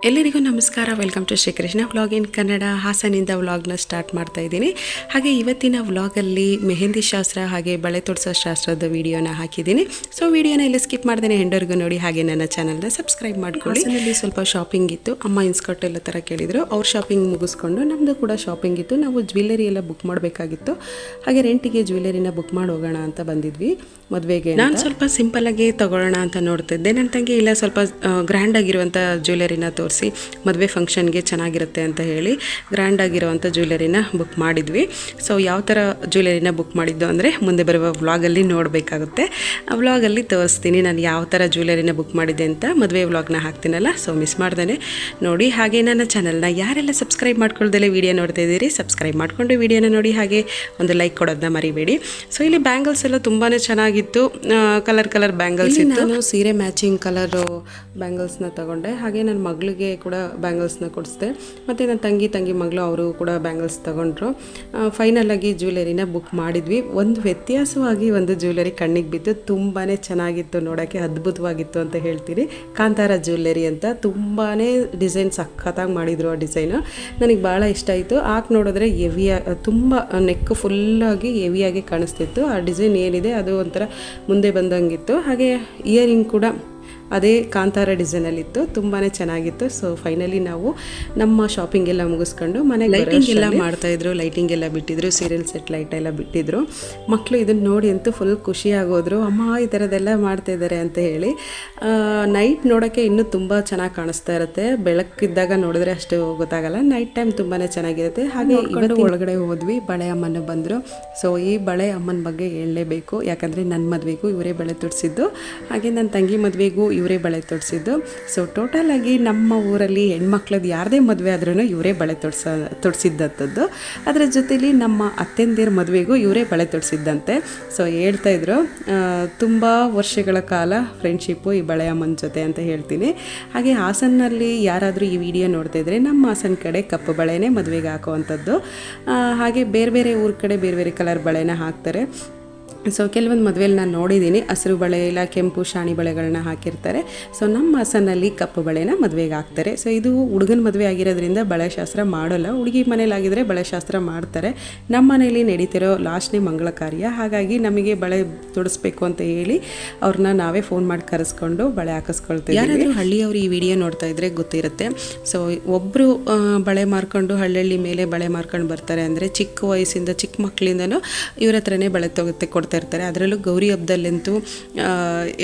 ಎಲ್ಲರಿಗೂ ನಮಸ್ಕಾರ. Welcome to Srikrishna vlog in Kannada. ಹಾಸನಿಂದ ವ್ಲಾಗ್ನ ಸ್ಟಾರ್ಟ್ ಮಾಡ್ತಾ ಇದ್ದೀನಿ. ಹಾಗೆ ಇವತ್ತಿನ ವ್ಲಾಗಲ್ಲಿ ಮೆಹಂದಿ ಶಾಸ್ತ್ರ ಹಾಗೆ ಬಳೆ ತೊಡಿಸೋ ಶಾಸ್ತ್ರದ ವಿಡಿಯೋನ ಹಾಕಿದ್ದೀನಿ. ಸೊ ವಿಡಿಯೋನ ಎಲ್ಲ ಸ್ಕಿಪ್ ಮಾಡ್ದೇನೆ ಎಂಡರ್ಗೂ ನೋಡಿ, ಹಾಗೆ ನನ್ನ ಚಾನಲ್ನ ಸಬ್ಸ್ಕ್ರೈಬ್ ಮಾಡ್ಕೊಳ್ಳಿ. ಹಾಸನಲ್ಲಿ ಸ್ವಲ್ಪ ಶಾಪಿಂಗ್ ಇತ್ತು, ಅಮ್ಮ ಇನ್ಸ್ಕರ್ಟ್ ಎಲ್ಲ ಥರ ಕೇಳಿದರು. ಅವ್ರ ಶಾಪಿಂಗ್ ಮುಗಿಸ್ಕೊಂಡು ನಮ್ಮದು ಕೂಡ ಶಾಪಿಂಗ್ ಇತ್ತು. ನಾವು ಜ್ಯುವೆಲರಿ ಎಲ್ಲ ಬುಕ್ ಮಾಡಬೇಕಾಗಿತ್ತು, ಹಾಗೆ ರೆಂಟಿಗೆ ಜ್ಯುವೆಲರಿನ ಬುಕ್ ಮಾಡಿ ಹೋಗೋಣ ಅಂತ ಬಂದಿದ್ವಿ ಮದುವೆಗೆ. ನಾನು ಸ್ವಲ್ಪ ಸಿಂಪಲ್ಲಾಗಿ ತೊಗೊಳ್ಳೋಣ ಅಂತ ನೋಡ್ತಿದ್ದೆ. ನನ್ನ ತಂಗಿ ಇಲ್ಲ ಸ್ವಲ್ಪ ಗ್ರ್ಯಾಂಡ್ ಆಗಿರುವಂಥ ಜ್ಯುವೆಲರಿನ ತೋರಿಸಿ ಮದುವೆ ಫಂಕ್ಷನ್ಗೆ ಚೆನ್ನಾಗಿರುತ್ತೆ ಅಂತ ಹೇಳಿ ಗ್ರ್ಯಾಂಡ್ ಆಗಿರುವಂಥ ಜ್ಯುವೆಲರಿನ ಬುಕ್ ಮಾಡಿದ್ವಿ. ಸೊ ಯಾವ ಥರ ಜ್ಯುವೆಲರಿನ ಬುಕ್ ಮಾಡಿದ್ದು ಅಂದರೆ ಮುಂದೆ ಬರುವ ವ್ಲಾಗಲ್ಲಿ ನೋಡಬೇಕಾಗುತ್ತೆ. ಆ ವ್ಲಾಗಲ್ಲಿ ತೋರಿಸ್ತೀನಿ ನಾನು ಯಾವ ಥರ ಜ್ಯುವೆಲರಿನ ಬುಕ್ ಮಾಡಿದ್ದೆ ಅಂತ. ಮದುವೆ ವ್ಲಾಗ್ನ ಹಾಕ್ತೀನಲ್ಲ, ಸೊ ಮಿಸ್ ಮಾಡ್ದೇ ನೋಡಿ. ಹಾಗೆ ನನ್ನ ಚಾನಲ್ನ ಯಾರೆಲ್ಲ ಸಬ್ಸ್ಕ್ರೈಬ್ ಮಾಡ್ಕೊಳ್ದಲ್ಲೇ ವಿಡಿಯೋ ನೋಡ್ತಾ ಇದ್ದೀರಿ, ಸಬ್ಸ್ಕ್ರೈಬ್ ಮಾಡಿಕೊಂಡು ವಿಡಿಯೋನ ನೋಡಿ, ಹಾಗೆ ಒಂದು ಲೈಕ್ ಕೊಡೋದನ್ನ ಮರಿಬೇಡಿ. ಸೊ ಇಲ್ಲಿ ಬ್ಯಾಂಗಲ್ಸ್ ಎಲ್ಲ ತುಂಬಾ ಚೆನ್ನಾಗಿತ್ತು, ಕಲರ್ ಬ್ಯಾಂಗಲ್ಸ್ ಇತ್ತು. ನಾನು ಸೀರೆ ಮ್ಯಾಚಿಂಗ್ ಕಲರು ಬ್ಯಾಂಗಲ್ಸ್ನ ತಗೊಂಡೆ. ಹಾಗೆ ನನ್ನ ಮಗಳಿಗೆ ಕೂಡ ಬ್ಯಾಂಗಲ್ಸ್ನ ಕೊಡಿಸ್ದೆ, ಮತ್ತು ನನ್ನ ತಂಗಿ ಮಗಳು ಅವರು ಕೂಡ ಬ್ಯಾಂಗಲ್ಸ್ ತಗೊಂಡ್ರು. ಫೈನಲಾಗಿ ಜ್ಯುವೆಲರಿನ ಬುಕ್ ಮಾಡಿದ್ವಿ. ಒಂದು ವ್ಯತ್ಯಾಸವಾಗಿ ಒಂದು ಜ್ಯುವೆಲರಿ ಕಣ್ಣಿಗೆ ಬಿದ್ದು ತುಂಬಾ ಚೆನ್ನಾಗಿತ್ತು, ನೋಡೋಕ್ಕೆ ಅದ್ಭುತವಾಗಿತ್ತು ಅಂತ ಹೇಳ್ತೀನಿ. ಕಾಂತಾರ ಜ್ಯುವೆಲರಿ ಅಂತ ತುಂಬಾ ಡಿಸೈನ್ ಸಖತ್ತಾಗಿ ಮಾಡಿದರು. ಆ ಡಿಸೈನು ನನಗೆ ಭಾಳ ಇಷ್ಟ ಆಯಿತು. ಹಾಕಿ ನೋಡಿದ್ರೆ ತುಂಬ ನೆಕ್ ಫುಲ್ಲಾಗಿ ಹೆವಿಯಾಗಿ ಕಾಣಿಸ್ತಿತ್ತು. ಆ ಡಿಸೈನ್ ಏನಿದೆ ಅದು ಒಂಥರ ಮುಂದೆ ಬಂದಂಗಿತ್ತು. ಹಾಗೆ ಇಯರಿಂಗ್ ಕೂಡ ಅದೇ ಕಾಂತಾರ ಡಿಸೈನಲ್ಲಿತ್ತು, ತುಂಬಾ ಚೆನ್ನಾಗಿತ್ತು. ಸೊ ಫೈನಲಿ ನಾವು ನಮ್ಮ ಶಾಪಿಂಗ್ ಎಲ್ಲ ಮುಗಿಸ್ಕೊಂಡು ಮನೆಗೆ ಲೈಟಿಂಗ್ ಎಲ್ಲ ಮಾಡ್ತಾಯಿದ್ರು, ಲೈಟಿಂಗ್ ಎಲ್ಲ ಬಿಟ್ಟಿದ್ರು, ಸೀರಿಯಲ್ ಸೆಟ್ ಲೈಟ್ ಎಲ್ಲ ಬಿಟ್ಟಿದ್ರು. ಮಕ್ಕಳು ಇದನ್ನು ನೋಡಿ ಅಂತೂ ಫುಲ್ ಖುಷಿಯಾಗೋದ್ರು, ಅಮ್ಮ ಈ ಥರದ್ದೆಲ್ಲ ಮಾಡ್ತಾಯಿದ್ದಾರೆ ಅಂತ ಹೇಳಿ. ನೈಟ್ ನೋಡೋಕ್ಕೆ ಇನ್ನೂ ತುಂಬ ಚೆನ್ನಾಗಿ ಕಾಣಿಸ್ತಾ ಇರುತ್ತೆ, ಬೆಳಕಿದ್ದಾಗ ನೋಡಿದ್ರೆ ಅಷ್ಟು ಗೊತ್ತಾಗಲ್ಲ. ನೈಟ್ ಟೈಮ್ ತುಂಬಾ ಚೆನ್ನಾಗಿರುತ್ತೆ. ಹಾಗೆ ಇವತ್ತು ಒಳಗಡೆ ಹೋದ್ವಿ, ಬಳೆ ಅಮ್ಮನ ಬಂದರು. ಸೊ ಈ ಬಳೆ ಅಮ್ಮನ ಬಗ್ಗೆ ಹೇಳಲೇಬೇಕು, ಯಾಕಂದರೆ ನನ್ನ ಮದುವೆಗೂ ಇವರೇ ಬಳೆ ತೊಡಿಸಿದ್ದು, ಹಾಗೆ ನನ್ನ ತಂಗಿ ಮದುವೆಗೂ ಇವರೇ ಬಳೆ ತೊಡಿಸಿದ್ದು. ಸೊ ಟೋಟಲಾಗಿ ನಮ್ಮ ಊರಲ್ಲಿ ಹೆಣ್ಮಕ್ಳದ್ದು ಯಾರದೇ ಮದುವೆ ಆದ್ರೂ ಇವರೇ ಬಳೆ ತೊಡಿಸಿದ್ದಂಥದ್ದು. ಅದರ ಜೊತೆಲಿ ನಮ್ಮ ಅತ್ತೆಂದಿರ ಮದುವೆಗೂ ಇವರೇ ಬಳೆ ತೊಡಿಸಿದ್ದಂತೆ. ಸೊ ಹೇಳ್ತಾಯಿದ್ರು ತುಂಬ ವರ್ಷಗಳ ಕಾಲ ಫ್ರೆಂಡ್ಶಿಪ್ಪು ಈ ಬಳೆ ಅಮ್ಮನ ಜೊತೆ ಅಂತ ಹೇಳ್ತೀನಿ. ಹಾಗೆ ಹಾಸನಲ್ಲಿ ಯಾರಾದರೂ ಈ ವಿಡಿಯೋ ನೋಡ್ತಾಯಿದ್ರೆ ನಮ್ಮ ಹಾಸನ ಕಡೆ ಕಪ್ಪು ಬಳೆನೇ ಮದುವೆಗೆ ಹಾಕುವಂಥದ್ದು. ಹಾಗೆ ಬೇರೆ ಊರ ಕಡೆ ಬೇರೆ ಕಲರ್ ಬಳೆನ ಹಾಕ್ತಾರೆ. ಸೊ ಕೆಲವೊಂದು ಮದುವೆಯಲ್ಲಿ ನಾನು ನೋಡಿದ್ದೀನಿ ಹಸಿರು ಬಳೆ ಇಲ್ಲ ಕೆಂಪು ಶಾಣಿ ಬಳೆಗಳನ್ನ ಹಾಕಿರ್ತಾರೆ. ಸೊ ನಮ್ಮ ಹಾಸನಲ್ಲಿ ಕಪ್ಪು ಬಳೆನ ಮದುವೆಗೆ ಹಾಕ್ತಾರೆ. ಸೊ ಇದು ಹುಡುಗನ ಮದುವೆ ಆಗಿರೋದ್ರಿಂದ ಬಳೆ ಶಾಸ್ತ್ರ ಮಾಡೋಲ್ಲ, ಹುಡುಗಿ ಮನೇಲಾಗಿದ್ದರೆ ಬಳೆ ಶಾಸ್ತ್ರ ಮಾಡ್ತಾರೆ. ನಮ್ಮ ಮನೇಲಿ ನಡೀತಿರೋ ಲಾಸ್ಟ್ನೇ ಮಂಗಳ ಕಾರ್ಯ, ಹಾಗಾಗಿ ನಮಗೆ ಬಳೆ ತೊಡಿಸ್ಬೇಕು ಅಂತ ಹೇಳಿ ಅವ್ರನ್ನ ನಾವೇ ಫೋನ್ ಮಾಡಿ ಕರೆಸ್ಕೊಂಡು ಬಳೆ ಹಾಕಿಸ್ಕೊಳ್ತೀವಿ. ಯಾರಾದರೂ ಹಳ್ಳಿಯವರು ಈ ವಿಡಿಯೋ ನೋಡ್ತಾ ಇದ್ದರೆ ಗೊತ್ತಿರುತ್ತೆ. ಸೊ ಒಬ್ಬರು ಬಳೆ ಮಾರ್ಕೊಂಡು ಹಳ್ಳಿ ಮೇಲೆ ಬಳೆ ಮಾರ್ಕೊಂಡು ಬರ್ತಾರೆ ಅಂದರೆ ಚಿಕ್ಕ ವಯಸ್ಸಿಂದ ಚಿಕ್ಕ ಮಕ್ಕಳಿಂದನೂ ಇವ್ರ ಹತ್ರನೇ ಬಳೆ ಕೊಡ್ತಾ ಇರ್ತಾರೆ. ಅದರಲ್ಲೂ ಗೌರಿ ಹಬ್ಬದಲ್ಲಂತೂ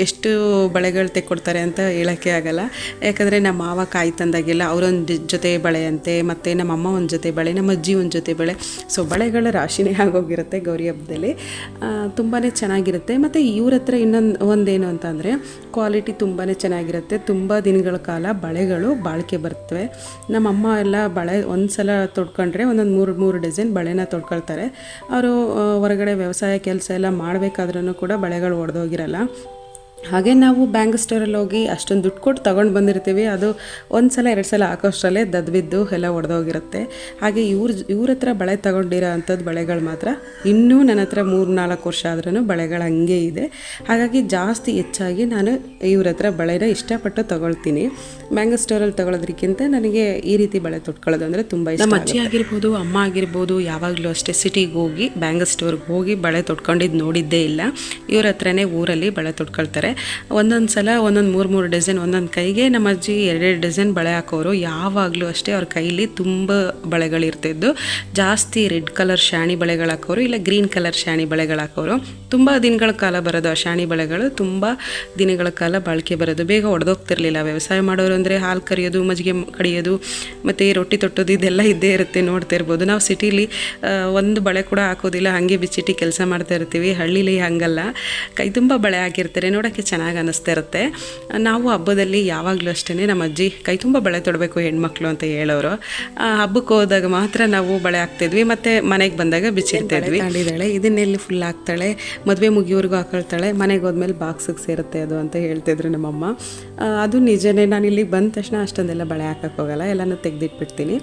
ಎಷ್ಟು ಬಳೆಗಳು ತೆಕ್ಕೊಡ್ತಾರೆ ಅಂತ ಹೇಳೋಕ್ಕೆ ಆಗಲ್ಲ. ಯಾಕಂದರೆ ನಮ್ಮ ಮಾವ ಕಾಯಿ ತಂದಾಗೆಲ್ಲ ಅವರೊಂದು ಜೊತೆ ಬಳೆ ಅಂತೆ, ಮತ್ತು ನಮ್ಮ ಅಮ್ಮ ಒಂದು ಜೊತೆ ಬಳೆ, ನಮ್ಮ ಅಜ್ಜಿ ಒಂದು ಜೊತೆ ಬಳೆ. ಸೊ ಬಳೆಗಳ ರಾಶಿನೇ ಆಗೋಗಿರುತ್ತೆ ಗೌರಿ ಹಬ್ಬದಲ್ಲಿ. ತುಂಬಾ ಚೆನ್ನಾಗಿರುತ್ತೆ. ಮತ್ತು ಇವ್ರ ಹತ್ರ ಒಂದೇನು ಅಂತಂದರೆ ಕ್ವಾಲಿಟಿ ತುಂಬಾ ಚೆನ್ನಾಗಿರುತ್ತೆ. ತುಂಬ ದಿನಗಳ ಕಾಲ ಬಳೆಗಳು ಬಾಳಿಕೆ ಬರ್ತವೆ. ನಮ್ಮಮ್ಮ ಎಲ್ಲ ಬಳೆ ಒಂದು ಸಲ ತೊಡ್ಕೊಂಡ್ರೆ ಒಂದೊಂದು ಮೂರು ಡಜನ್ ಬಳೆನ ತೊಡ್ಕೊಳ್ತಾರೆ. ಅವರು ಹೊರಗಡೆ ವ್ಯವಸಾಯ ಕೆಲಸ ಎಲ್ಲ ಮಾಡಬೇಕಾದ್ರೂ ಕೂಡ ಬಳೆಗಳು ಒಡೆದೋಗಿರಲ್ಲ. ಹಾಗೆ ನಾವು ಬ್ಯಾಂಕ್ ಸ್ಟೋರಲ್ಲಿ ಹೋಗಿ ಅಷ್ಟೊಂದು ದುಡ್ಡು ಕೊಟ್ಟು ತೊಗೊಂಡು ಬಂದಿರ್ತೀವಿ, ಅದು ಒಂದು ಸಲ 2 ಸಲ ಹಾಕೋಷ್ಟರಲ್ಲೇ ದದ್ಬಿದ್ದು ಎಲ್ಲ ಒಡೆದೋಗಿರುತ್ತೆ. ಹಾಗೆ ಇವ್ರ ಹತ್ರ ಬಳೆ ತೊಗೊಂಡಿರೋ ಅಂಥದ್ದು ಬಳೆಗಳು ಮಾತ್ರ ಇನ್ನೂ ನನ್ನ ಹತ್ರ 3-4 ವರ್ಷ ಆದ್ರೂ ಬಳೆಗಳು ಹಂಗೆ ಇದೆ. ಹಾಗಾಗಿ ಜಾಸ್ತಿ ಹೆಚ್ಚಾಗಿ ನಾನು ಇವ್ರ ಹತ್ರ ಬಳೆನ ಇಷ್ಟಪಟ್ಟು ತೊಗೊಳ್ತೀನಿ. ಬ್ಯಾಂಕ್ ಸ್ಟೋರಲ್ಲಿ ತೊಗೊಳೋದ್ರಕ್ಕಿಂತ ನನಗೆ ಈ ರೀತಿ ಬಳೆ ತೊಟ್ಕೊಳ್ಳೋದು ಅಂದರೆ ತುಂಬ ಇಷ್ಟ. ನಮ್ಮ ಅಜ್ಜಿ ಆಗಿರ್ಬೋದು, ಅಮ್ಮ ಆಗಿರ್ಬೋದು, ಯಾವಾಗಲೂ ಅಷ್ಟೇ ಸಿಟಿಗೆ ಹೋಗಿ ಬ್ಯಾಂಕ್ ಸ್ಟೋರ್ಗೆ ಹೋಗಿ ಬಳೆ ತೊಟ್ಕೊಂಡಿದ್ದು ನೋಡಿದ್ದೇ ಇಲ್ಲ. ಇವ್ರ ಹತ್ರನೇ ಊರಲ್ಲಿ ಬಳೆ ತೊಟ್ಕೊಳ್ತಾರೆ. ಒಂದೊಂದು ಸಲ 3 ಡಜನ್ ಒಂದೊಂದು ಕೈಗೆ. ನಮ್ಮ ಅಜ್ಜಿ 2 ಡಜನ್ ಬಳೆ ಹಾಕೋರು. ಯಾವಾಗಲೂ ಅಷ್ಟೇ ಅವ್ರ ಕೈಲಿ ತುಂಬ ಬಳೆಗಳಿರ್ತಿದ್ದು. ಜಾಸ್ತಿ ರೆಡ್ ಕಲರ್ ಶಾಣಿ ಬಳೆಗಳು ಹಾಕೋರು, ಇಲ್ಲ ಗ್ರೀನ್ ಕಲರ್ ಶಾಣಿ ಬಳೆಗಳು ಹಾಕೋರು. ತುಂಬ ದಿನಗಳ ಕಾಲ ಬರೋದು ಆ ಶಾಣಿ ಬಳೆಗಳು, ತುಂಬ ದಿನಗಳ ಕಾಲ ಬಾಳಿಕೆ ಬರೋದು, ಬೇಗ ಒಡೆದೋಗ್ತಿರ್ಲಿಲ್ಲ. ವ್ಯವಸಾಯ ಮಾಡೋರು ಅಂದರೆ ಹಾಲು ಕರಿಯೋದು, ಮಜ್ಜಿಗೆ ಕಡಿಯೋದು, ಮತ್ತು ರೊಟ್ಟಿ ತೊಟ್ಟೋದು ಇದೆಲ್ಲ ಇದ್ದೇ ಇರುತ್ತೆ, ನೋಡ್ತಾ ಇರ್ಬೋದು. ನಾವು ಸಿಟೀಲಿ ಒಂದು ಬಳೆ ಕೂಡ ಹಾಕೋದಿಲ್ಲ, ಹಾಗೆ ಬಿಚ್ಚಿಟ್ಟು ಕೆಲಸ ಮಾಡ್ತಾ ಇರ್ತೀವಿ. ಹಳ್ಳೀಲಿ ಹಂಗಲ್ಲ, ಕೈ ತುಂಬ ಬಳೆ ಹಾಕಿರ್ತಾರೆ, ನೋಡೋಕ್ಕೆ ಚೆನ್ನಾಗಿ ಅನ್ನಿಸ್ತಾ ಇರುತ್ತೆ. ನಾವು ಹಬ್ಬದಲ್ಲಿ ಯಾವಾಗಲೂ ಅಷ್ಟೇ ನಮ್ಮ ಅಜ್ಜಿ ಕೈ ತುಂಬ ಬಳೆ ತೊಡಬೇಕು ಹೆಣ್ಮಕ್ಳು ಅಂತ ಹೇಳೋರು. ಹಬ್ಬಕ್ಕೆ ಹೋದಾಗ ಮಾತ್ರ ನಾವು ಬಳೆ ಹಾಕ್ತಿದ್ವಿ, ಮತ್ತು ಮನೆಗೆ ಬಂದಾಗ ಬಿಚ್ಚಿರ್ತಿದ್ವಿ. ತಾಳಿದಾಳೆ ಇದನ್ನೆಲ್ಲಿ ಫುಲ್ ಹಾಕ್ತಾಳೆ, ಮದುವೆ ಮುಗಿಯೋರ್ಗೂ ಹಾಕೊಳ್ತಾಳೆ, ಮನೆಗೆ ಹೋದ್ಮೇಲೆ ಬಾಕ್ಸಿಗೆ ಸೇರುತ್ತೆ ಅದು ಅಂತ ಹೇಳ್ತಿದ್ರು ನಮ್ಮಮ್ಮ. ಅದು ನಿಜನೇ. ನಾನು ಇಲ್ಲಿಗೆ ಬಂದ ತಕ್ಷಣ ಅಷ್ಟೊಂದೆಲ್ಲ ಬಳೆ ಹಾಕಕ್ಕೆ ಹೋಗಲ್ಲ, ಎಲ್ಲನೂ ತೆಗೆದಿಟ್ಬಿಡ್ತೀನಿ.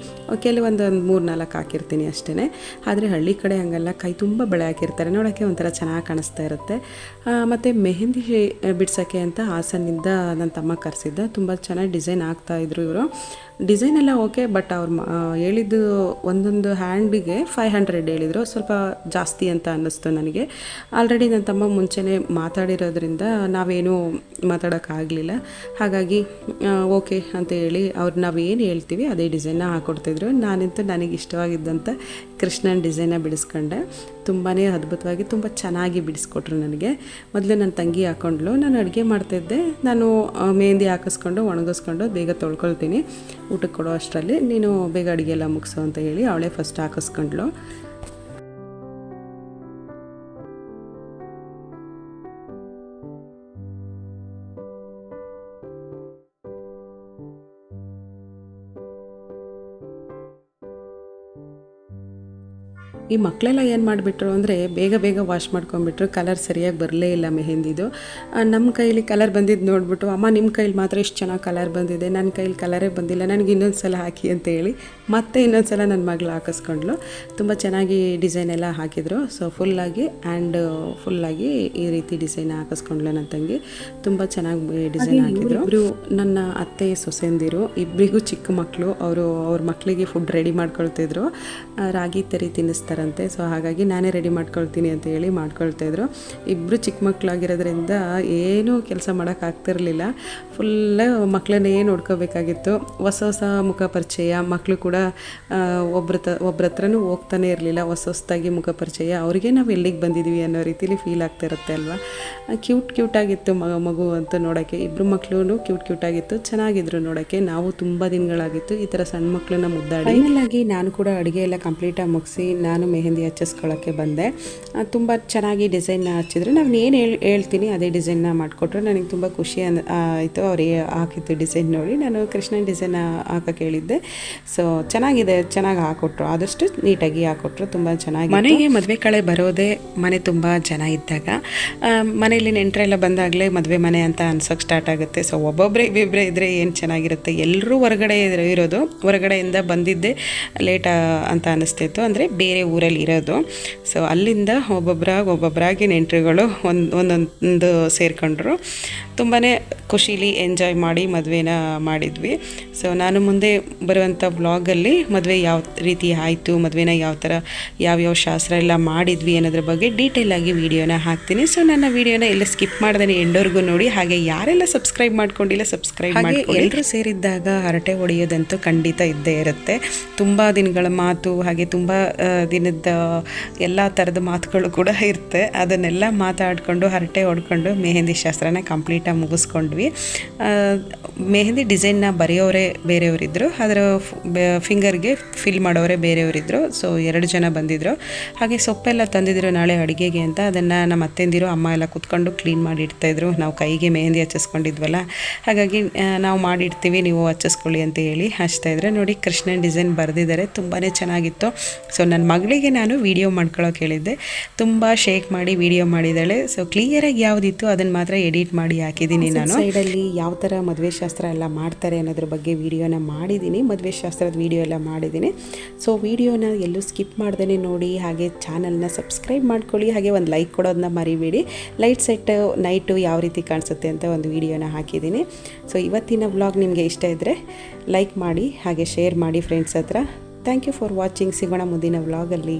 ಕೆಲವೊಂದು 3-4 ಹಾಕಿರ್ತೀನಿ ಅಷ್ಟೇ. ಆದರೆ ಹಳ್ಳಿ ಕಡೆ ಹಂಗಲ್ಲ, ಕೈ ತುಂಬ ಬಳೆ ಹಾಕಿರ್ತಾರೆ, ನೋಡೋಕ್ಕೆ ಒಂಥರ ಚೆನ್ನಾಗಿ ಕಾಣಿಸ್ತಾ ಇರುತ್ತೆ. ಮತ್ತು ಮೆಹಂದಿ ಬಿಡ್ಸೋಕ್ಕೆ ಅಂತ ಹಾಸನಿಂದ ನನ್ನ ತಮ್ಮ ಕರೆಸಿದ್ದ. ತುಂಬ ಚೆನ್ನಾಗಿ ಡಿಸೈನ್ ಆಗ್ತಾಯಿದ್ರು ಇವರು. ಡಿಸೈನ್ ಎಲ್ಲ ಓಕೆ, ಬಟ್ ಅವ್ರು ಹೇಳಿದ್ದು ಒಂದೊಂದು ಹ್ಯಾಂಡಿಗೆ 500 ಹೇಳಿದರು. ಸ್ವಲ್ಪ ಜಾಸ್ತಿ ಅಂತ ಅನ್ನಿಸ್ತು ನನಗೆ. ಆಲ್ರೆಡಿ ನನ್ನ ತಮ್ಮ ಮುಂಚೆನೇ ಮಾತಾಡಿರೋದ್ರಿಂದ ನಾವೇನೂ ಮಾತಾಡೋಕ್ಕಾಗಲಿಲ್ಲ. ಹಾಗಾಗಿ ಓಕೆ ಅಂತ ಹೇಳಿ ಅವ್ರು ನಾವೇನು ಹೇಳ್ತೀವಿ ಅದೇ ಡಿಸೈನ್ನ ಹಾಕ್ಕೊಡ್ತಿದ್ರು. ನಾನಂತೂ ನನಗೆ ಇಷ್ಟವಾಗಿದ್ದಂಥ ಕೃಷ್ಣನ ಡಿಸೈನ ಬಿಡಿಸ್ಕೊಂಡೆ. ತುಂಬಾ ಅದ್ಭುತವಾಗಿ ತುಂಬ ಚೆನ್ನಾಗಿ ಬಿಡಿಸ್ಕೊಟ್ರು ನನಗೆ. ಮೊದಲು ನನ್ನ ತಂಗಿ ಹಾಕ್ಕೊಂಡ್ಲು. ನಾನು ಅಡುಗೆ ಮಾಡ್ತಾಯಿದ್ದೆ. ನಾನು ಮೆಹಂದಿ ಹಾಕಿಸ್ಕೊಂಡು ಒಣಗಿಸ್ಕೊಂಡು ಬೇಗ ತೊಳ್ಕೊಳ್ತೀನಿ, ಊಟಕ್ಕೆ ಕೊಡೋ ಅಷ್ಟರಲ್ಲಿ ನೀನು ಬೇಗ ಅಡುಗೆ ಎಲ್ಲ ಮುಗಿಸು ಅಂತ ಹೇಳಿ ಅವಳೇ ಫಸ್ಟ್ ಹಾಕಿಸ್ಕೊಂಡ್ಲು. ಈ ಮಕ್ಕಳೆಲ್ಲ ಏನು ಮಾಡಿಬಿಟ್ರು ಅಂದರೆ ಬೇಗ ವಾಶ್ ಮಾಡ್ಕೊಂಡ್ಬಿಟ್ರು. ಕಲರ್ ಸರಿಯಾಗಿ ಬರಲೇ ಇಲ್ಲ ಮೆಹಂದಿದು. ನಮ್ಮ ಕೈಲಿ ಕಲರ್ ಬಂದಿದ್ದು ನೋಡಿಬಿಟ್ಟು, ಅಮ್ಮ ನಿಮ್ಮ ಕೈಲಿ ಮಾತ್ರ ಇಷ್ಟು ಚೆನ್ನಾಗಿ ಕಲರ್ ಬಂದಿದೆ, ನನ್ನ ಕೈಲಿ ಕಲರೇ ಬಂದಿಲ್ಲ, ನನಗೆ ಇನ್ನೊಂದು ಸಲ ಹಾಕಿ ಅಂತ ಹೇಳಿ ಮತ್ತೆ ಇನ್ನೊಂದು ಸಲ ನನ್ನ ಮಗಳು ಹಾಕಿಸ್ಕೊಂಡ್ಲು. ತುಂಬ ಚೆನ್ನಾಗಿ ಡಿಸೈನ್ ಎಲ್ಲ ಹಾಕಿದರು. ಸೊ ಫುಲ್ಲಾಗಿ ಈ ರೀತಿ ಡಿಸೈನ್ ಹಾಕಿಸ್ಕೊಂಡ್ಲು ನನ್ನ ತಂಗಿ. ತುಂಬ ಚೆನ್ನಾಗಿ ಡಿಸೈನ್ ಹಾಕಿದ್ರು. ಇಬ್ಬರು ನನ್ನ ಅತ್ತೆ ಸೊಸೆಂದಿರು, ಇಬ್ಬರಿಗೂ ಚಿಕ್ಕ ಮಕ್ಕಳು. ಅವ್ರ ಮಕ್ಕಳಿಗೆ ಫುಡ್ ರೆಡಿ ಮಾಡ್ಕೊಳ್ತಿದ್ರು. ರಾಗಿ ತರಿ ತಿನ್ನಿಸ್ತಾರಂತೆ. ಸೊ ಹಾಗಾಗಿ ನಾನೇ ರೆಡಿ ಮಾಡ್ಕೊಳ್ತೀನಿ ಅಂತ ಹೇಳಿ ಮಾಡ್ಕೊಳ್ತಾಯಿದ್ರು. ಇಬ್ಬರು ಚಿಕ್ಕ ಮಕ್ಕಳಾಗಿರೋದ್ರಿಂದ ಏನೂ ಕೆಲಸ ಮಾಡೋಕ್ಕಾಗ್ತಿರ್ಲಿಲ್ಲ. ಫುಲ್ಲು ಮಕ್ಕಳನ್ನೇ ನೋಡ್ಕೋಬೇಕಾಗಿತ್ತು. ಹೊಸ ಮುಖ ಪರಿಚಯ. ಮಕ್ಕಳು ಕೂಡ ಒಬ್ರ ಹತ್ರನೂ ಹೋಗ್ತಾನೆ ಇರಲಿಲ್ಲ. ಹೊಸದಾಗಿ ಮುಖ ಪರಿಚಯ. ಅವ್ರಿಗೆ ನಾವು ಎಲ್ಲಿಗೆ ಬಂದಿದ್ದೀವಿ ಅನ್ನೋ ರೀತಿಲಿ ಫೀಲ್ ಆಗ್ತಾ ಇರುತ್ತೆ ಅಲ್ವಾ. ಕ್ಯೂಟಾಗಿತ್ತು ಮಗು ಅಂತ ನೋಡೋಕ್ಕೆ. ಇಬ್ಬರು ಮಕ್ಕಳು ಕ್ಯೂಟಾಗಿತ್ತು, ಚೆನ್ನಾಗಿದ್ರು ನೋಡೋಕ್ಕೆ. ನಾವು ತುಂಬ ದಿನಗಳಾಗಿತ್ತು ಈ ಥರ ಸಣ್ಣ ಮಕ್ಕಳನ್ನ ಮುದ್ದಾಡಿ. ಫೈನಲಾಗಿ ನಾನು ಕೂಡ ಅಡುಗೆ ಎಲ್ಲ ಕಂಪ್ಲೀಟಾಗಿ ಮುಗಿಸಿ ನಾನು ಮೆಹಂದಿ ಹಚ್ಚಿಸ್ಕೊಳ್ಳೋಕ್ಕೆ ಬಂದೆ. ತುಂಬ ಚೆನ್ನಾಗಿ ಡಿಸೈನ್ನ ಹಚ್ಚಿದ್ರು. ನಾನು ಏನು ಹೇಳ್ತೀನಿ ಅದೇ ಡಿಸೈನ್ನ ಮಾಡಿಕೊಟ್ರು. ನನಗೆ ತುಂಬ ಖುಷಿ ಆಯಿತು. ಅವ್ರು ಹಾಕಿದ್ದು ಡಿಸೈನ್ ನೋಡಿ ನಾನು ಕೃಷ್ಣನ ಡಿಸೈನ್ ಹಾಕೋಕ್ಕೆ ಹೇಳಿದ್ದೆ. ಸೊ ಚೆನ್ನಾಗಿ ಹಾಕೊಟ್ರು. ಆದಷ್ಟು ನೀಟಾಗಿ ಹಾಕೊಟ್ರು. ತುಂಬ ಚೆನ್ನಾಗಿ. ಮನೆಗೆ ಮದುವೆ ಕಳೆ ಬರೋದೇ ಮನೆ ತುಂಬ ಜನ ಇದ್ದಾಗ. ಮನೆಯಲ್ಲಿ ನೆಂಟರೆಲ್ಲ ಬಂದಾಗಲೇ ಮದುವೆ ಮನೆ ಅಂತ ಅನ್ಸೋಕ್ಕೆ ಸ್ಟಾರ್ಟ್ ಆಗುತ್ತೆ. ಸೊ ಇಬ್ಬಿಬ್ಬರೇ ಇದ್ದರೆ ಏನು ಚೆನ್ನಾಗಿರುತ್ತೆ. ಎಲ್ಲರೂ ಹೊರಗಡೆ ಇರೋದು. ಹೊರಗಡೆಯಿಂದ ಬಂದಿದ್ದೆ ಲೇಟ್ ಅಂತ ಅನ್ನಿಸ್ತಿತ್ತು. ಅಂದರೆ ಬೇರೆ ಊರಲ್ಲಿ ಇರೋದು. ಸೊ ಅಲ್ಲಿಂದ ಒಬ್ಬೊಬ್ಬರಾಗಿ ನೆಂಟರುಗಳು ಒಂದೊಂದು ಸೇರಿಕೊಂಡ್ರು. ತುಂಬಾ ಖುಷೀಲಿ ಎಂಜಾಯ್ ಮಾಡಿ ಮದುವೆನ ಮಾಡಿದ್ವಿ. ಸೊ ನಾನು ಮುಂದೆ ಬರುವಂಥ ವ್ಲಾಗಲ್ಲಿ ಮದುವೆ ಯಾವ ರೀತಿ ಆಯಿತು, ಮದುವೆನ ಯಾವ್ಯಾವ ಶಾಸ್ತ್ರ ಎಲ್ಲ ಮಾಡಿದ್ವಿ ಅನ್ನೋದ್ರ ಬಗ್ಗೆ ಡೀಟೇಲಾಗಿ ವೀಡಿಯೋನ ಹಾಕ್ತೀನಿ. ಸೊ ನನ್ನ ವೀಡಿಯೋನ ಎಲ್ಲ ಸ್ಕಿಪ್ ಮಾಡ್ದೇ ಎಂಡವರೆಗೂ ನೋಡಿ. ಹಾಗೆ ಯಾರೆಲ್ಲ ಸಬ್ಸ್ಕ್ರೈಬ್ ಮಾಡ್ಕೊಂಡಿಲ್ಲ ಸಬ್ಸ್ಕ್ರೈಬ್ ಮಾಡಿ. ಎಲ್ಲರೂ ಸೇರಿದ್ದಾಗ ಹರಟೆ ಹೊಡೆಯೋದಂತೂ ಖಂಡಿತ ಇದ್ದೇ ಇರುತ್ತೆ. ತುಂಬ ದಿನಗಳ ಮಾತು, ಹಾಗೆ ತುಂಬ ದಿನದ ಎಲ್ಲ ಥರದ ಮಾತುಗಳು ಕೂಡ ಇರುತ್ತೆ. ಅದನ್ನೆಲ್ಲ ಮಾತಾಡಿಕೊಂಡು ಹರಟೆ ಹೊಡ್ಕೊಂಡು ಮೆಹಂದಿ ಶಾಸ್ತ್ರನ ಕಂಪ್ಲೀಟಾಗಿ ಮುಗಿಸ್ಕೊಂಡ್ವಿ. ಮೆಹಂದಿ ಡಿಸೈನ್ನ ಬರೆಯೋರೇ ಬೇರೆಯವರಿದ್ದರು, ಅದರ ಫಿಂಗರ್ಗೆ ಫಿಲ್ ಮಾಡೋರೇ ಬೇರೆಯವರಿದ್ದರು. ಸೊ 2 ಜನ ಬಂದಿದ್ದರು. ಹಾಗೆ ಸೊಪ್ಪೆಲ್ಲ ತಂದಿದ್ರು ನಾಳೆ ಅಡುಗೆಗೆ ಅಂತ. ಅದನ್ನು ನಮ್ಮ ಅತ್ತೆಂದಿರು ಅಮ್ಮ ಎಲ್ಲ ಕೂತ್ಕೊಂಡು ಕ್ಲೀನ್ ಮಾಡಿ ಇಡ್ತಾಯಿದ್ರು. ನಾವು ಕೈಗೆ ಮೆಹಂದಿ ಹಚ್ಚಿಸ್ಕೊಂಡಿದ್ವಲ್ಲ, ಹಾಗಾಗಿ ನಾವು ಮಾಡಿಡ್ತೀವಿ, ನೀವು ಹಚ್ಚಿಸ್ಕೊಳ್ಳಿ ಅಂತ ಹೇಳಿ ಹಚ್ತಾಯಿದ್ರೆ. ನೋಡಿ ಕೃಷ್ಣನ ಡಿಸೈನ್ ಬರೆದಿದ್ದಾರೆ. ತುಂಬಾ ಚೆನ್ನಾಗಿತ್ತು. ಸೊ ನನ್ನ ಮಗಳಿಗೆ ನಾನು ವಿಡಿಯೋ ಮಾಡ್ಕೊಳ್ಳೋಕೆ ಹೇಳಿದ್ದೆ. ತುಂಬ ಶೇಕ್ ಮಾಡಿ ವಿಡಿಯೋ ಮಾಡಿದ್ದಾಳೆ. ಸೊ ಕ್ಲಿಯರಾಗಿ ಯಾವುದಿತ್ತು ಅದನ್ನು ಮಾತ್ರ ಎಡಿಟ್ ಮಾಡಿ ಹಾಕಿದ್ದೀನಿ. ನಾನು ಸೈಡಲ್ಲಿ ಯಾವ ಥರ ಮದುವೆ ಶಾಸ್ತ್ರ ಎಲ್ಲ ಮಾಡ್ತಾರೆ ಅನ್ನೋದ್ರ ಬಗ್ಗೆ ವಿಡಿಯೋನ ಮಾಡಿದ್ದೀನಿ. ಮದುವೆ ಶಾಸ್ತ್ರದ ವಿಡಿಯೋ ಎಲ್ಲ ಮಾಡಿದ್ದೀನಿ. ಸೊ ವಿಡಿಯೋನ ಎಲ್ಲೂ ಸ್ಕಿಪ್ ಮಾಡ್ದೇ ನೋಡಿ. ಹಾಗೆ ಚಾನಲ್ನ ಸಬ್ಸ್ಕ್ರೈಬ್ ಮಾಡ್ಕೊಳ್ಳಿ. ಹಾಗೆ ಒಂದು ಲೈಕ್ ಕೊಡೋದನ್ನ ಮರಿಬೇಡಿ. ಲೈಟ್ ಸೆಟ್ ನೈಟು ಯಾವ ರೀತಿ ಕಾಣಿಸುತ್ತೆ ಅಂತ ಒಂದು ವಿಡಿಯೋನ ಹಾಕಿದ್ದೀನಿ. ಸೊ ಇವತ್ತಿನ ವ್ಲಾಗ್ ನಿಮಗೆ ಇಷ್ಟ ಇದ್ದರೆ ಲೈಕ್ ಮಾಡಿ, ಹಾಗೆ ಶೇರ್ ಮಾಡಿ ಫ್ರೆಂಡ್ಸ್ ಹತ್ರ. Thank you for watching. ಸಿಗೋಣ ಮುಂದಿನ ವ್ಲಾಗಲ್ಲಿ.